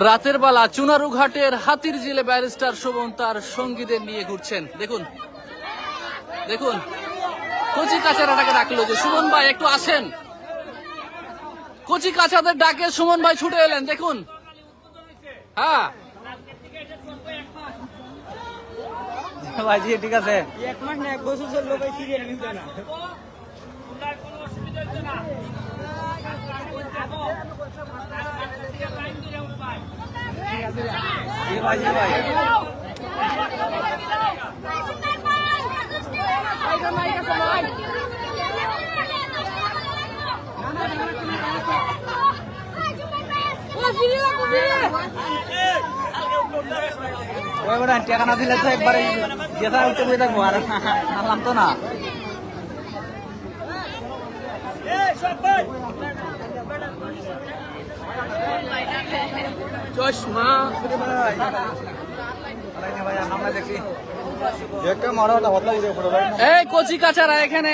রাতের বেলা চুনারুঘাটের হাতির ঝিলে ব্যারিস্টার শোভন তার সঙ্গীদের নিয়ে ঘুরছেন। দেখুন দেখুন, কচি কাচারাটাকে ডাকলো যে সুমন ভাই একটু আসেন। কচি কাচাদের ডাকে সুমন ভাই ছুটে এলেন। দেখুন, হ্যাঁ ভাইজি ঠিক আছে। এক মাস না এক বছর চললো ভাই, সিরিয়াল নিতে না। ভাইজি ভাই টেকা না দিলে তো একবারে যেটা উঠে বয়ে থাকবো, আর নামলাম তো না। চশমা আমরা দেখি এই কচি কাচারা এখানে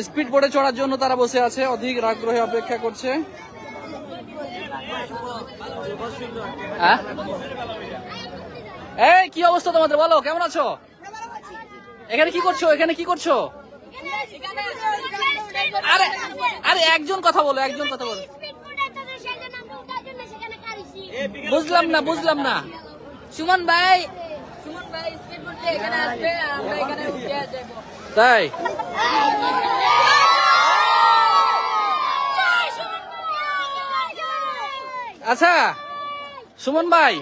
স্পিড বোর্ডে চড়ার জন্য তারা বসে আছে, অধিক আগ্রহে অপেক্ষা করছে। হ্যাঁ, এই কি অবস্থা তোমাদের, বলো কেমন আছো? এখানে কি করছো? এখানে কি করছো? আরে আরে একজন কথা বলো, একজন কথা বলো। বুঝলাম না, বুঝলাম না। সুমন ভাই স্পিড বোটে এখানে আসবে, আমরা এখানে উঠে যাবো। তাই আচ্ছা, সুমন ভাই,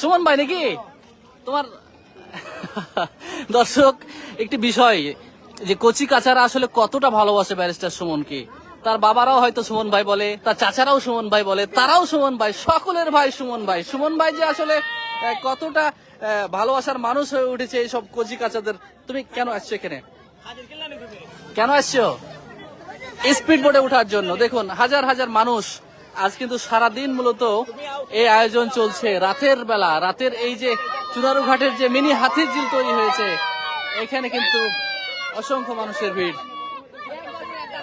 সুমন ভাই নাকি তোমার? দর্শক, একটি বিষয় যে কচি কাচারা আসলে কতটা ভালোবাসে ব্যারিস্টার সুমনকে। তার বাবারাও হয়তো সুমন ভাই বলে, তার চাচারাও সুমন ভাই বলে, তারাও সুমন ভাই, সকলের ভাই সুমন ভাই। সুমন ভাই যে আসলে কতটা ভালোবাসার মানুষ হয়ে উঠেছে এইসব কচি কাচাদের। তুমি কেন আসছো এখানে? কেন আসছো? স্পিড বোটে ওঠার জন্য। দেখুন, হাজার হাজার মানুষ আজ কিন্তু সারাদিন মূলত এই আয়োজন চলছে। রাতের বেলা, রাতের এই যে চুনারুঘাটের যে মিনি হাতির ঝিল তৈরি হয়েছে, এখানে কিন্তু অসংখ্য মানুষের ভিড়।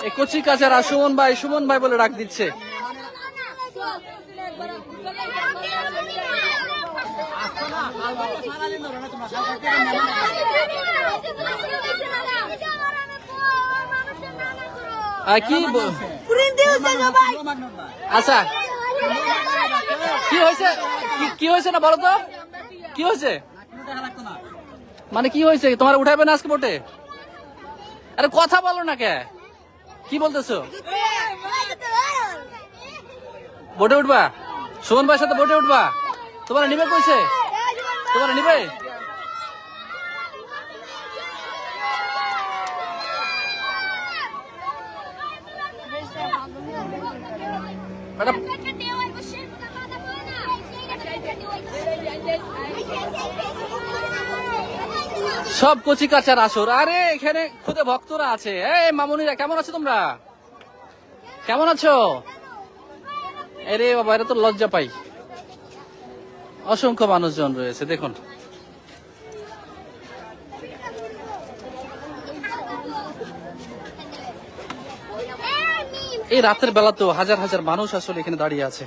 এই কচি কাচারা সুমন ভাই, সুমন ভাই বলে ডাক দিচ্ছে। কি আচ্ছা, কি হয়েছে? কি হয়েছে না বলো তো, কি হয়েছে? মানে কি হয়েছে? তোমার উঠাবে না আজকে বোটে? আরে কথা বলো না, কে কি বলতেছো? বোটে উঠবা? সুমন ভাইয়ের সাথে বোটে উঠবা? তোমার নিবে কইছে? তোমার নিবে? সব কচি কাচার আসর। আরে এখানে খুদে ভক্তরা আছে। এই মামুনিরা, কেমন আছো তোমরা? কেমন আছো? আরে বাবা, এটা তো লজ্জা পাই। অসংখ্য মানুষজন রয়েছে, দেখুন। এই রাতের বেলা তো হাজার হাজার মানুষ আসলে এখানে দাঁড়িয়ে আছে।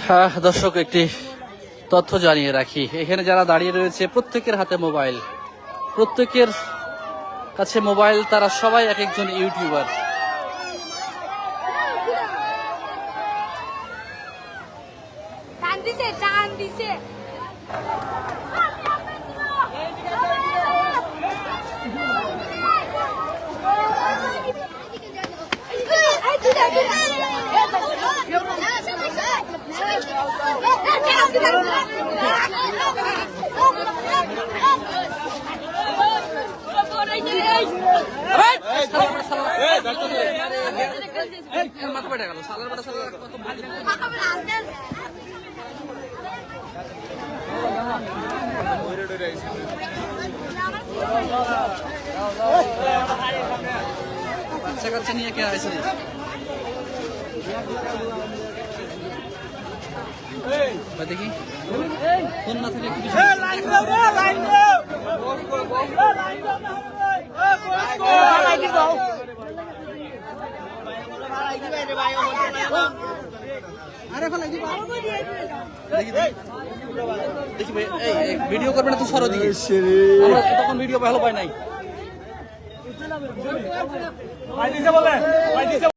হ্যাঁ দর্শক, একটি তথ্য জানিয়ে রাখি, এখানে যারা দাঁড়িয়ে রয়েছে প্রত্যেকের হাতে মোবাইল, প্রত্যেকের কাছে মোবাইল। তারা সবাই এক একজন ইউটিউবার। শালার বেটা শালার কত বলে। বাচ্চা কাচ্চা নিয়ে কে আসে ভাই দেখি ফোন না থাকলে একটু দেখি ভাই এই ভিডিও করবে না তো সরো দিকে আমরা তখন ভিডিও ভালো পাই নাই